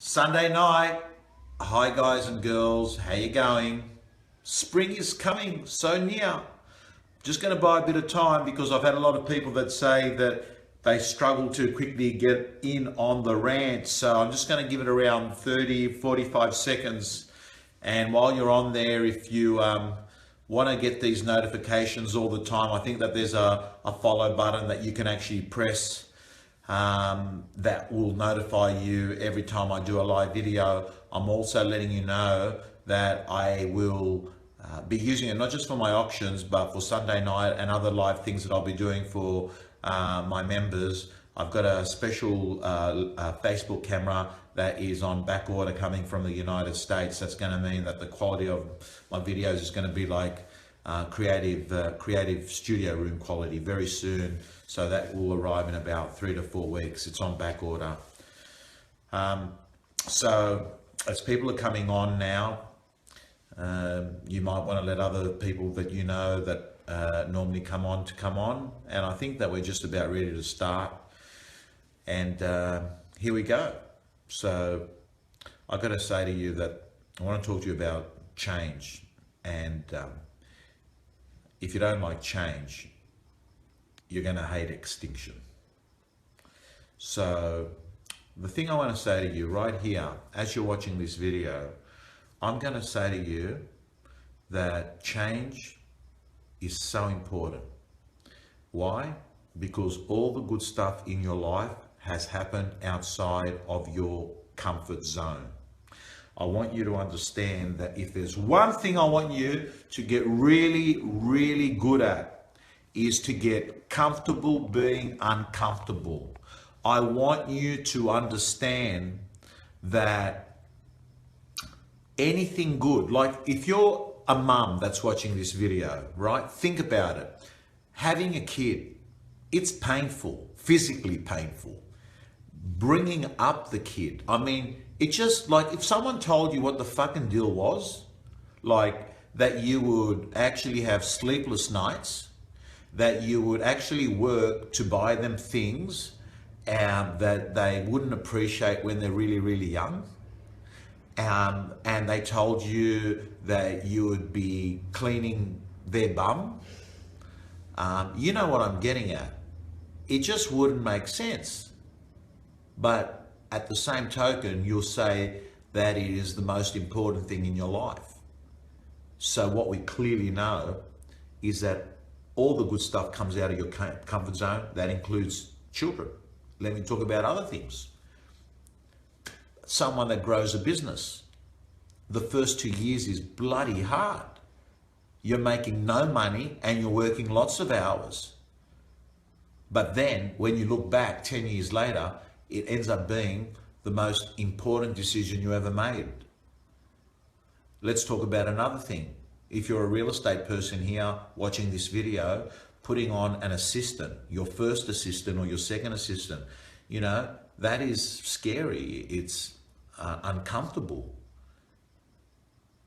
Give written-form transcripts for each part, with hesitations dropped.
Sunday night. Hi guys and girls, how you going? Spring is coming so near. Just going to buy a bit of time because I've had a lot of people that say that they struggle to quickly get in on the rant. So I'm just going to give it around 30-45 seconds. And while you're on there, if you want to get these notifications all the time, I think that there's a follow button that you can actually press that will notify you every time I do a live video. I'm also letting you know that I will be using it not just for my auctions, but for Sunday night and other live things that I'll be doing for my members. I've got a special Facebook camera that is on back order coming from the United States. That's going to mean that the quality of my videos is going to be like creative studio room quality very soon. So that will arrive in about 3 to 4 weeks. It's on back order. So as people are coming on now, you might want to let other people that you know that normally come on. And I think that we're just about ready to start. And here we go. So I've got to say to you that I want to talk to you about change. And if you don't like change, you're going to hate extinction. So the thing I want to say to you right here, as you're watching this video, I'm going to say to you that change is so important. Why? Because all the good stuff in your life has happened outside of your comfort zone. I want you to understand that if there's one thing I want you to get really, really good at, is to get comfortable being uncomfortable. I want you to understand that anything good, like if you're a mum that's watching this video, right? Think about it. Having a kid, it's painful, physically painful. Bringing up the kid, I mean, it just like if someone told you what the fucking deal was, like that you would actually have sleepless nights, that you would actually work to buy them things that they wouldn't appreciate when they're really, really young. And they told you that you would be cleaning their bum. You know what I'm getting at. It just wouldn't make sense. But at the same token, you'll say that it is the most important thing in your life. So what we clearly know is that all the good stuff comes out of your comfort zone. That includes children. Let me talk about other things. Someone that grows a business, the first 2 years is bloody hard. You're making no money and you're working lots of hours. But then when you look back 10 years later, it ends up being the most important decision you ever made. Let's talk about another thing. If you're a real estate person here watching this video, putting on an assistant, your first assistant or your second assistant, you know, that is scary. It's uncomfortable.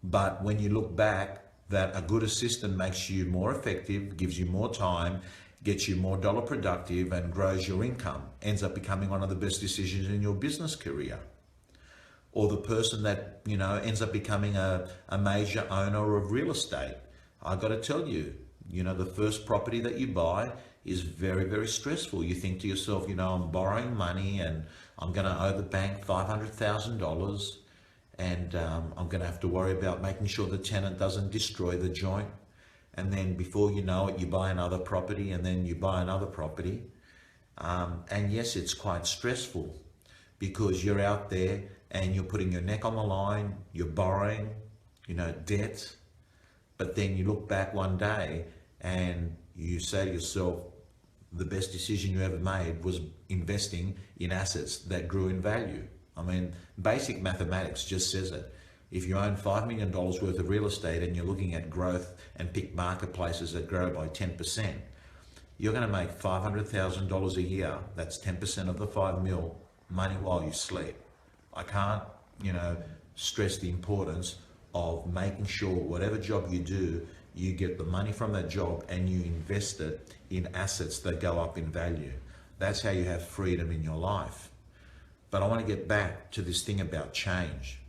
But when you look back, that a good assistant makes you more effective, gives you more time, gets you more dollar productive and grows your income, ends up becoming one of the best decisions in your business career. Or the person that, you know, ends up becoming a major owner of real estate. I got to tell you, you know, the first property that you buy is very, very stressful. You think to yourself, you know, I'm borrowing money and I'm going to owe the bank $500,000 and I'm going to have to worry about making sure the tenant doesn't destroy the joint. And then before you know it, you buy another property and then you buy another property. And yes, it's quite stressful because you're out there and you're putting your neck on the line, you're borrowing, you know, debt. But then you look back one day and you say to yourself, the best decision you ever made was investing in assets that grew in value. I mean, basic mathematics just says it. If you own $5 million worth of real estate and you're looking at growth and pick marketplaces that grow by 10%, you're going to make $500,000 a year. That's 10% of the 5 mil money while you sleep. I can't, you know, stress the importance of making sure whatever job you do, you get the money from that job and you invest it in assets that go up in value. That's how you have freedom in your life. But I want to get back to this thing about change.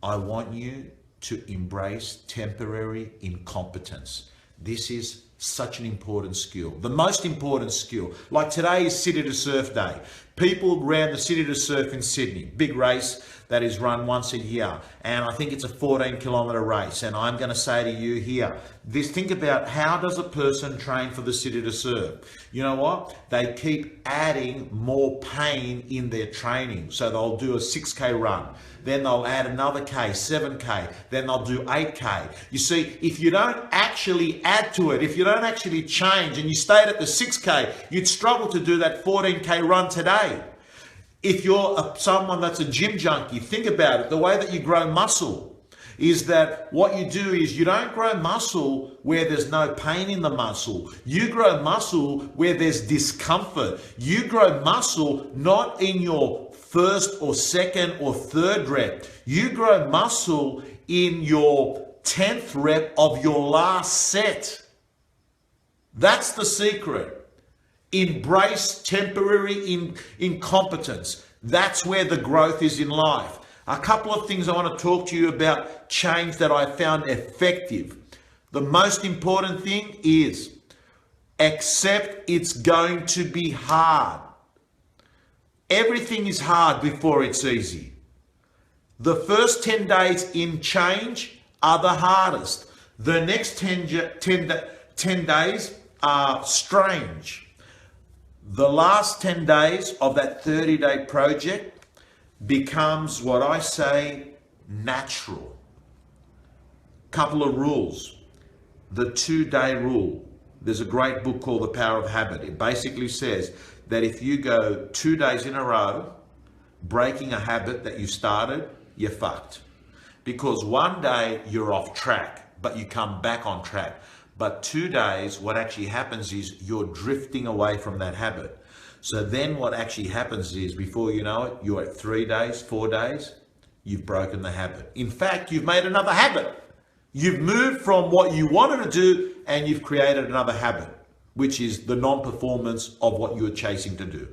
I want you to embrace temporary incompetence. This is such an important skill, the most important skill. Like today is City to Surf Day. People ran the City to Surf in Sydney, big race that is run once a year. And I think it's a 14-kilometre race. And I'm going to say to you here, think about how does a person train for the City to Surf? You know what? They keep adding more pain in their training. So they'll do a 6K run. Then they'll add another K, 7K. Then they'll do 8K. You see, if you don't actually add to it, if you don't actually change and you stayed at the 6K, you'd struggle to do that 14K run today. If you're someone that's a gym junkie, think about it. The way that you grow muscle is that what you do is you don't grow muscle where there's no pain in the muscle. You grow muscle where there's discomfort. You grow muscle not in your first or second or third rep. You grow muscle in your 10th rep of your last set. That's the secret. Embrace temporary incompetence. That's where the growth is in life. A couple of things I want to talk to you about change that I found effective. The most important thing is accept it's going to be hard. Everything is hard before it's easy. The first 10 days in change are the hardest. The next 10 days are strange. The last 10 days of that 30-day project becomes what I say natural. Couple of rules. The 2-day rule. There's a great book called The Power of Habit. It basically says that if you go 2 days in a row breaking a habit that you started, you're fucked. Because one day you're off track, but you come back on track. But 2 days, what actually happens is you're drifting away from that habit. So then what actually happens is, before you know it, you're at 3 days, 4 days, you've broken the habit. In fact, you've made another habit. You've moved from what you wanted to do and you've created another habit, which is the non-performance of what you were chasing to do.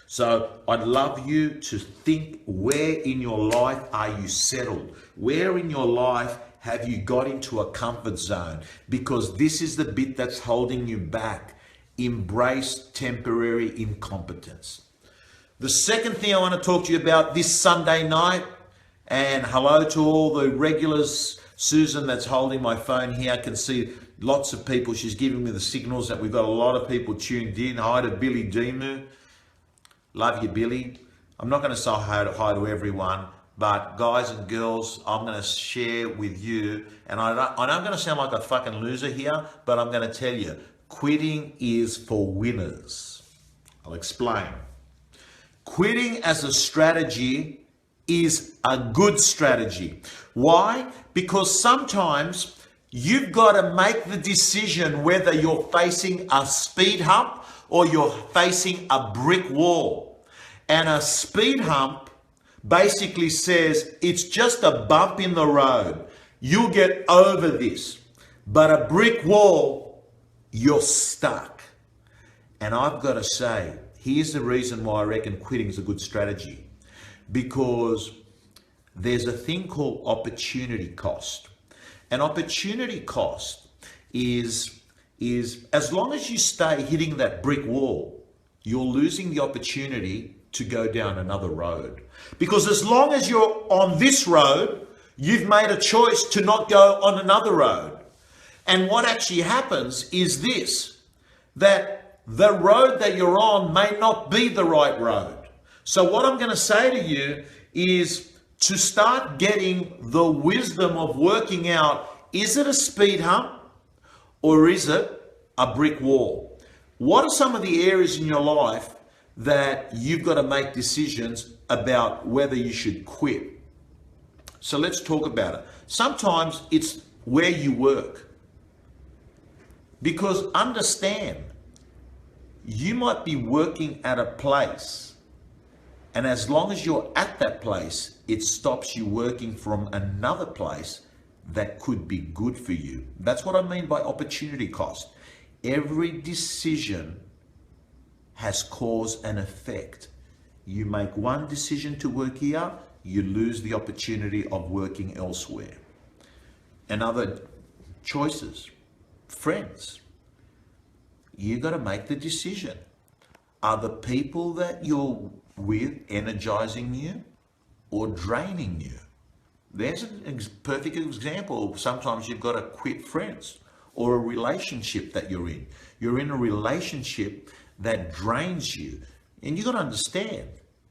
So I'd love you to think, where in your life are you settled? Where in your life have you got into a comfort zone? Because this is the bit that's holding you back. Embrace temporary incompetence. The second thing I want to talk to you about this Sunday night, and hello to all the regulars. Susan that's holding my phone here, I can see lots of people. She's giving me the signals that we've got a lot of people tuned in. Hi to Billy Demu. Love you, Billy. I'm not going to say hi to everyone. But guys and girls, I'm going to share with you, and I know I'm going to sound like a fucking loser here, but I'm going to tell you, quitting is for winners. I'll explain. Quitting as a strategy is a good strategy. Why? Because sometimes you've got to make the decision whether you're facing a speed hump or you're facing a brick wall. And a speed hump basically says it's just a bump in the road. You'll get over this. But a brick wall, you're stuck. And I've got to say, here's the reason why I reckon quitting is a good strategy. Because there's a thing called opportunity cost. And opportunity cost is as long as you stay hitting that brick wall, you're losing the opportunity to go down another road. Because as long as you're on this road, you've made a choice to not go on another road. And what actually happens is this, that the road that you're on may not be the right road. So what I'm going to say to you is to start getting the wisdom of working out, is it a speed hump or is it a brick wall? What are some of the areas in your life that you've got to make decisions about whether you should quit? So let's talk about it. Sometimes it's where you work. Because understand, you might be working at a place, and as long as you're at that place, it stops you working from another place that could be good for you. That's what I mean by opportunity cost. Every decision has cause and effect. You make one decision to work here, you lose the opportunity of working elsewhere. And other choices, friends, you got to make the decision. Are the people that you're with energizing you or draining you? There's a perfect example. Sometimes you've got to quit friends or a relationship that you're in. You're in a relationship that drains you. And you've got to understand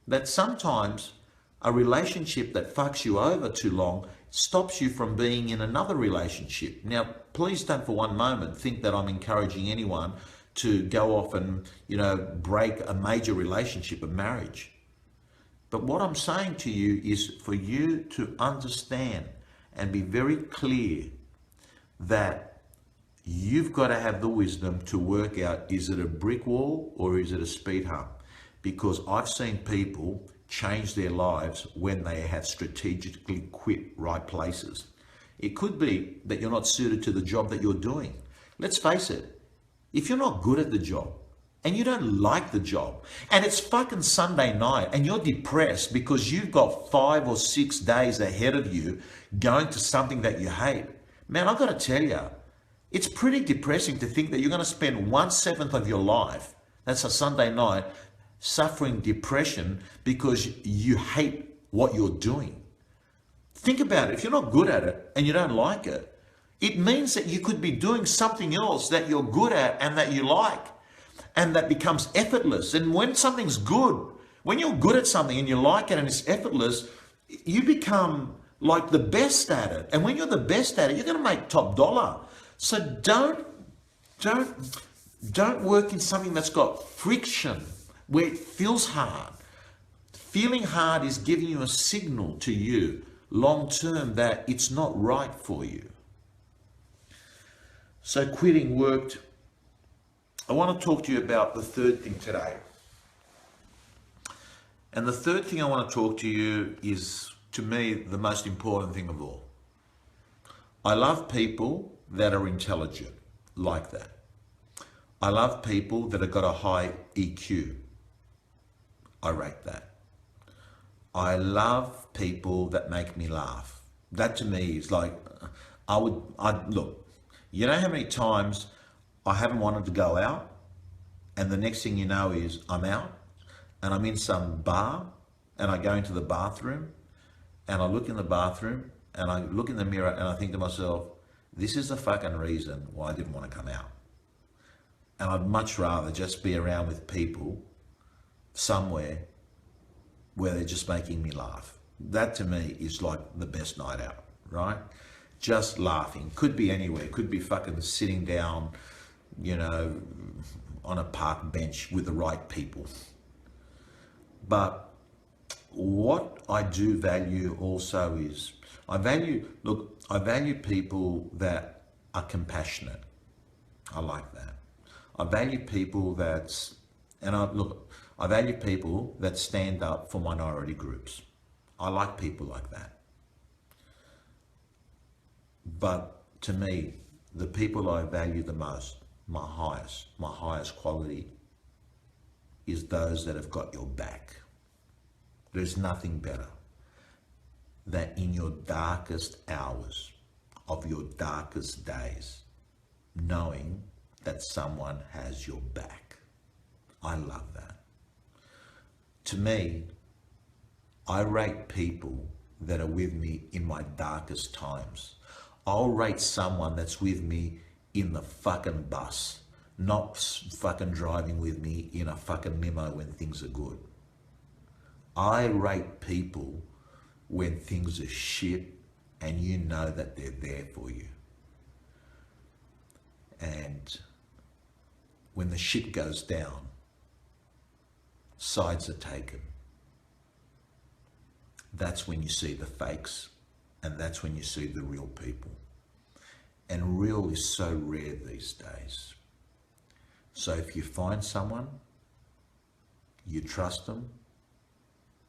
that sometimes a relationship that fucks you over too long stops you from being in another relationship. Now, please don't for one moment think that I'm encouraging anyone to go off and, break a major relationship, a marriage. But what I'm saying to you is for you to understand and be very clear that you've got to have the wisdom to work out, is it a brick wall or is it a speed hump? Because I've seen people change their lives when they have strategically quit right places. It could be that you're not suited to the job that you're doing. Let's face it, if you're not good at the job and you don't like the job and it's fucking Sunday night and you're depressed because you've got 5 or 6 days ahead of you going to something that you hate, man, I've got to tell you, it's pretty depressing to think that you're going to spend 1/7 of your life, that's a Sunday night, suffering depression because you hate what you're doing. Think about it. If you're not good at it and you don't like it, it means that you could be doing something else that you're good at and that you like, and that becomes effortless. And when something's good, when you're good at something and you like it and it's effortless, you become like the best at it. And when you're the best at it, you're going to make top dollar. So don't work in something that's got friction, where it feels hard. Feeling hard is giving you a signal to you long term that it's not right for you. So quitting worked. I want to talk to you about the third thing today. And the third thing I want to talk to you is, to me, the most important thing of all. I love people that are intelligent like that. I love people that have got a high EQ. I rate that. I love people that make me laugh. That to me is like, look, you know how many times I haven't wanted to go out and the next thing you know is I'm out and I'm in some bar and I go into the bathroom and I look in the bathroom and I look in the mirror and I think to myself, this is the fucking reason why I didn't want to come out. And I'd much rather just be around with people somewhere where they're just making me laugh. That to me is like the best night out, right? Just laughing. Could be anywhere. Could be fucking sitting down, on a park bench with the right people. But what I do value also is, I value people that are compassionate. I like that. I value people I value people that stand up for minority groups. I like people like that. But to me, the people I value the most, my highest quality, is those that have got your back. There's nothing better than in your darkest hours of your darkest days, knowing that someone has your back. I love that. To me, I rate people that are with me in my darkest times. I'll rate someone that's with me in the fucking bus, not fucking driving with me in a fucking limo when things are good. I rate people when things are shit and you know that they're there for you. And when the shit goes down, sides are taken. That's when you see the fakes, and that's when you see the real people. And real is so rare these days. So if you find someone, you trust them,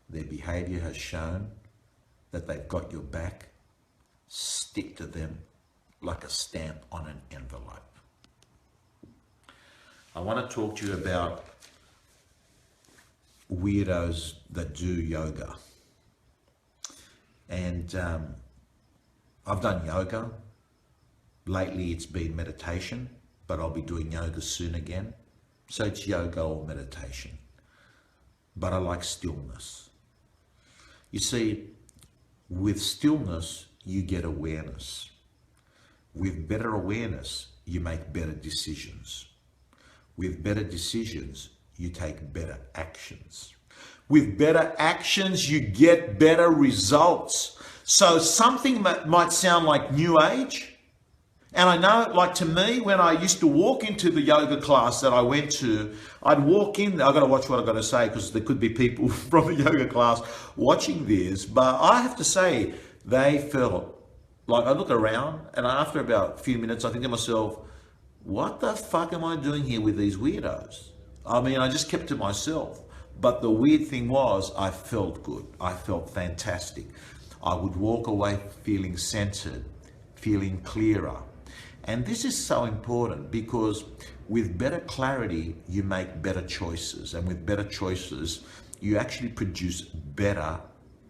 their behavior has shown that they've got your back, stick to them like a stamp on an envelope. I want to talk to you about weirdos that do yoga. And I've done yoga. Lately it's been meditation, but I'll be doing yoga soon again. So it's yoga or meditation. But I like stillness. You see, with stillness, you get awareness. With better awareness, you make better decisions. With better decisions, you take better actions. With better actions, you get better results. So something that might sound like new age, and I know, like to me, when I used to walk into the yoga class that I went to, I'd walk in, I've got to watch what I've got to say because there could be people from the yoga class watching this, but I have to say, they felt like, I look around and after about a few minutes, I think to myself, what the fuck am I doing here with these weirdos? I mean, I just kept to myself. But the weird thing was, I felt good. I felt fantastic. I would walk away feeling centered, feeling clearer. And this is so important because with better clarity, you make better choices. And with better choices, you actually produce better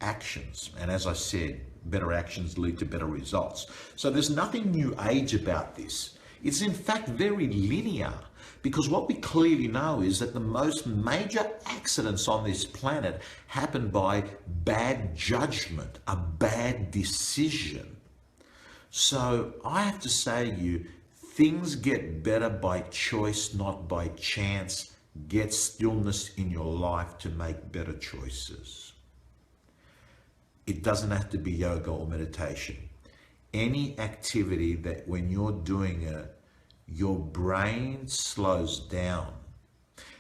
actions. And as I said, better actions lead to better results. So there's nothing new age about this. It's in fact very linear, because what we clearly know is that the most major accidents on this planet happen by bad judgment, a bad decision. So I have to say to you, things get better by choice, not by chance. Get stillness in your life to make better choices. It doesn't have to be yoga or meditation. Any activity that when you're doing it, your brain slows down.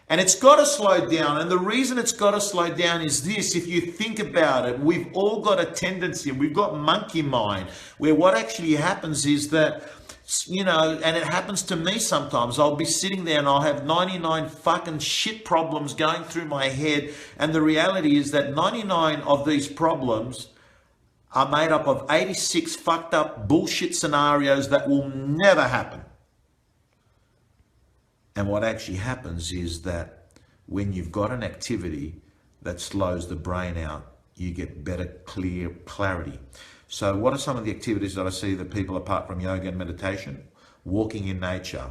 And it's got to slow down. And the reason it's got to slow down is this. If you think about it, we've all got a tendency, we've got monkey mind, where what actually happens is that, you know, and it happens to me sometimes, I'll be sitting there and I'll have 99 fucking shit problems going through my head. And the reality is that 99 of these problems are made up of 86 fucked up bullshit scenarios that will never happen. And what actually happens is that when you've got an activity that slows the brain out, you get better, clear clarity. So what are some of the activities that I see that people, apart from yoga and meditation? Walking in nature,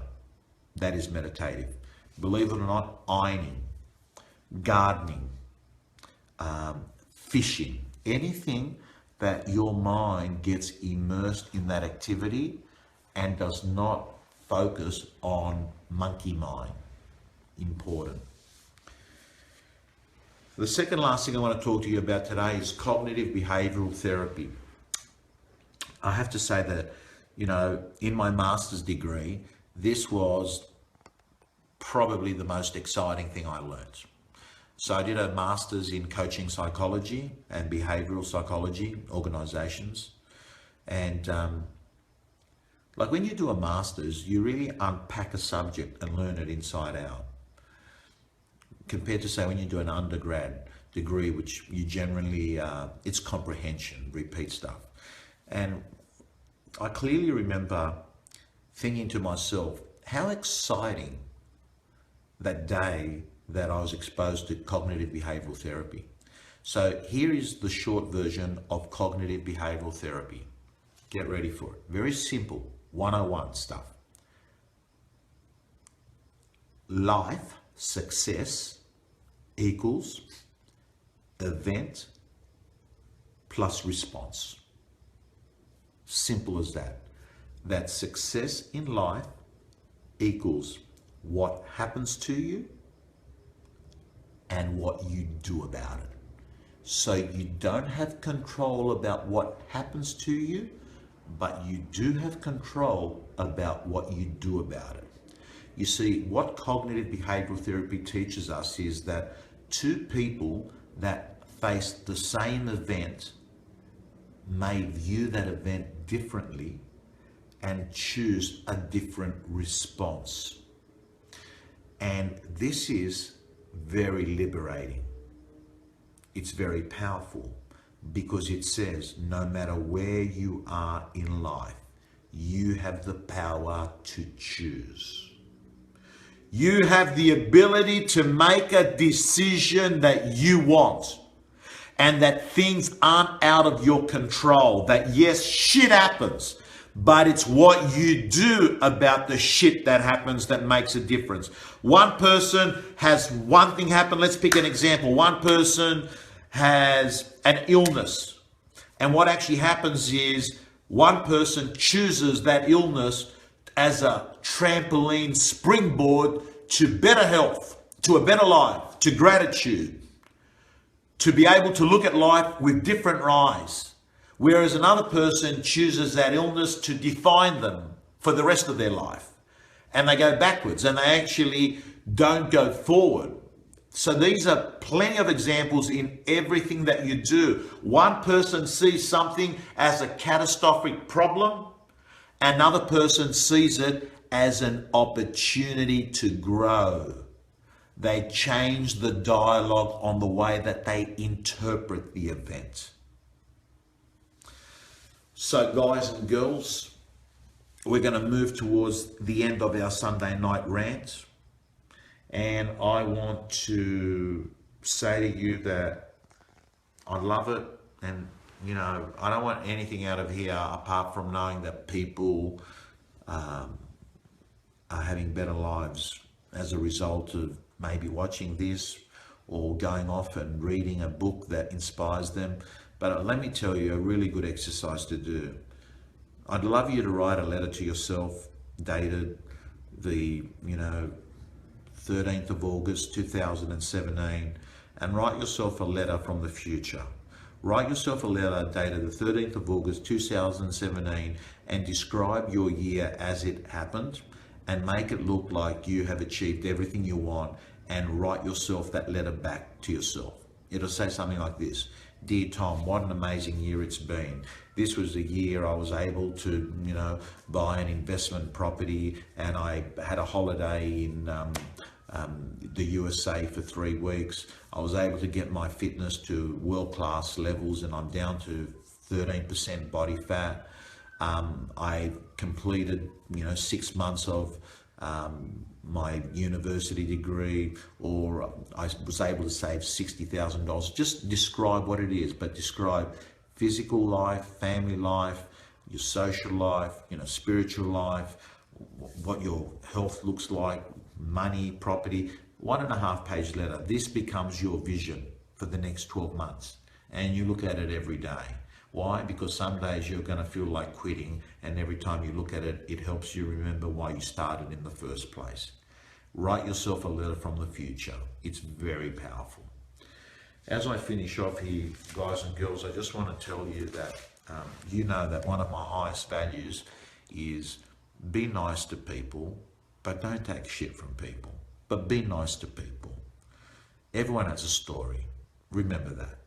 that is meditative. Believe it or not, ironing, gardening, fishing, anything that your mind gets immersed in that activity and does not focus on monkey mind. Important. The second last thing I want to talk to you about today is cognitive behavioral therapy. I have to say that, you know, in my master's degree, this was probably the most exciting thing I learned. So I did a master's in coaching psychology and behavioral psychology, organizations. And like when you do a master's, you really unpack a subject and learn it inside out. Compared to say when you do an undergrad degree, which you generally, it's comprehension, repeat stuff. And I clearly remember thinking to myself, how exciting that day that I was exposed to cognitive behavioral therapy. So here is the short version of cognitive behavioral therapy. Get ready for it. Very simple, 101 stuff. Life success equals event plus response. Simple as that. That success in life equals what happens to you and what you do about it. So you don't have control about what happens to you, but you do have control about what you do about it. You see, what cognitive behavioral therapy teaches us is that two people that face the same event may view that event differently and choose a different response. And this is very liberating. It's very powerful because it says no matter where you are in life, you have the power to choose. You have the ability to make a decision that you want, and that things aren't out of your control. That yes, shit happens, but it's what you do about the shit that happens that makes a difference. One person has one thing happen. Let's pick an example. One person has an illness, and what actually happens is one person chooses that illness as a trampoline springboard to better health, to a better life, to gratitude, to be able to look at life with different eyes. Whereas another person chooses that illness to define them for the rest of their life. And they go backwards and they actually don't go forward. So these are plenty of examples in everything that you do. One person sees something as a catastrophic problem. Another person sees it as an opportunity to grow. They change the dialogue on the way that they interpret the event. So guys and girls, we're going to move towards the end of our Sunday night rant. And I want to say to you that I love it. And, you know, I don't want anything out of here apart from knowing that people are having better lives as a result of maybe watching this or going off and reading a book that inspires them. But let me tell you, a really good exercise to do. I'd love you to write a letter to yourself dated the, 13th of August 2017, and write yourself a letter from the future. Write yourself a letter dated the 13th of August 2017 and describe your year as it happened and make it look like you have achieved everything you want, and write yourself that letter back to yourself. It'll say something like this. Dear Tom, what an amazing year it's been. This was the year I was able to, buy an investment property, and I had a holiday in the USA for 3 weeks. I was able to get my fitness to world-class levels, and I'm down to 13% body fat. I completed, 6 months of my university degree, or I was able to save $60,000. Just describe what it is, but describe physical life, family life, your social life, spiritual life, what your health looks like, money, property. 1.5 page letter. This becomes your vision for the next 12 months. And you look at it every day. Why? Because some days you're going to feel like quitting, and every time you look at it, it helps you remember why you started in the first place. Write yourself a letter from the future. It's very powerful. As I finish off here, guys and girls, I just want to tell you that that one of my highest values is be nice to people, but don't take shit from people. But be nice to people. Everyone has a story. Remember that.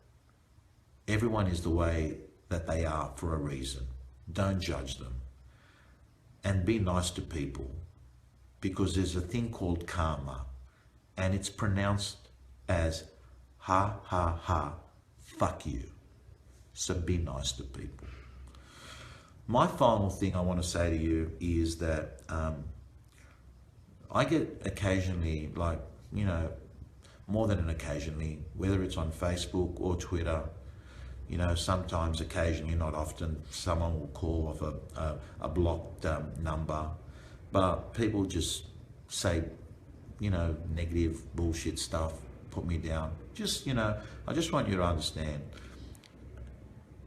Everyone is the way that they are for a reason. Don't judge them. And be nice to people, because there's a thing called karma, and it's pronounced as ha ha ha, fuck you. So be nice to people. My final thing I want to say to you is that I get occasionally, more than an occasionally, whether it's on Facebook or Twitter, sometimes, occasionally, not often, someone will call off a blocked number, but people just say, negative bullshit stuff, put me down. I just want you to understand,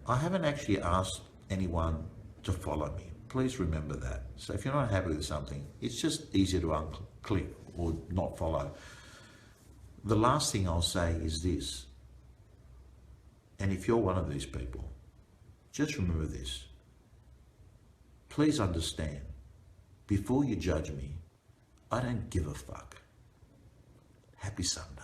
I haven't actually asked anyone to follow me. Please remember that. So if you're not happy with something, it's just easier to unclick or not follow. The last thing I'll say is this. And if you're one of these people, just remember this. Please understand, before you judge me, I don't give a fuck. Happy Sunday.